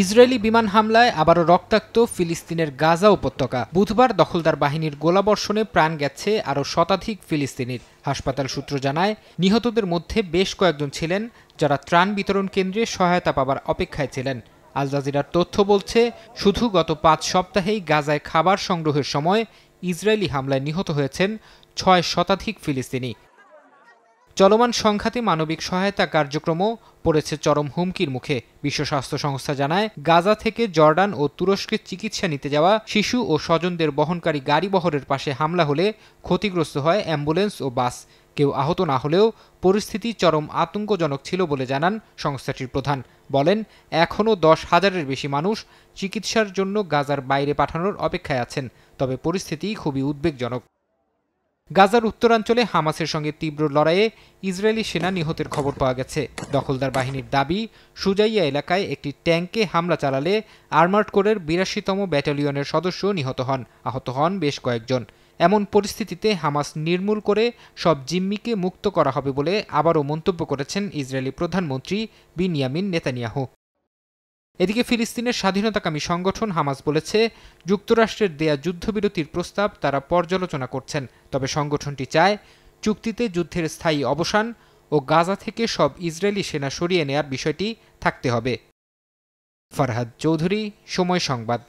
Israeli বিমান হামলায় আবারও রক্তাক্ত ফিলিস্তিনের গাজা উপত্যকা। বুধবার দখলদার বাহিনীর গোলাবর্ষণে প্রাণ গেছে আরও শতাধিক ফিলিস্তিনির। হাসপাতাল সূত্র জানায়, নিহতদের মধ্যে বেশ কয়েকজন ছিলেন যারা ত্রাণ বিতরণ কেন্দ্রে সহায়তা পাবার অপেক্ষায় ছিলেন। আল জাজিরার তথ্য বলছে, শুধু গত 5 সপ্তাহেই গাজায় খাবার সংগ্রহের সময় ইসরায়েলি হামলায় নিহত হয়েছেন 6 শতাধিক ফিলিস্তিনি। চলমান সংঘাতে মানবিক সহায়তা কার্যক্রমও পড়েছে চরম হুমকির মুখে। বিশ্ব স্বাস্থ্য সংস্থা জানায়, গাজা থেকে জর্ডান ও তুরস্কে চিকিৎসা নিতে যাওয়া শিশু ও স্বজনদের বহনকারী গাড়ি বহরের পাশে হামলা হলে ক্ষতিগ্রস্ত হয় অ্যাম্বুলেন্স ও বাস। কেউ আহত না হলেও পরিস্থিতি চরম আতঙ্কজনক ছিল বলে জানান সংস্থাটির প্রধান। বলেন, এখনও 10,000-এর বেশি মানুষ চিকিৎসার জন্য গাজার বাইরে পাঠানোর অপেক্ষায় আছেন, তবে পরিস্থিতি খুবই উদ্বেগজনক। গাজার উত্তরাঞ্চলে হামাসের সঙ্গে তীব্র লড়াইয়ে ইসরায়েলি সেনা নিহতের খবর পাওয়া গেছে। দখলদার বাহিনীর দাবি, সুজাইয়া এলাকায় একটি ট্যাঙ্কে হামলা চালালে আর্মার্ড কোরের 82তম ব্যাটালিয়নের সদস্য নিহত হন। আহত হন বেশ কয়েকজন। এমন পরিস্থিতিতে হামাস নির্মূল করে সব জিম্মিকে মুক্ত করা হবে বলে আবারও মন্তব্য করেছেন ইসরায়েলি প্রধানমন্ত্রী বিনিয়ামিন নেতানিয়াহু। এদিকে ফিলিস্তিনের স্বাধীনতাকামী সংগঠন হামাস বলেছে, যুক্তরাষ্ট্রের দেয়া যুদ্ধবিরতির প্রস্তাব তারা পর্যালোচনা করছেন, তবে সংগঠনটি চায় চুক্তিতে যুদ্ধের স্থায়ী অবসান ও গাজা থেকে সব ইসরায়েলি সেনা সরিয়ে নেয়ার বিষয়টি থাকতে হবে। ফরহাদ চৌধুরী, সময় সংবাদ।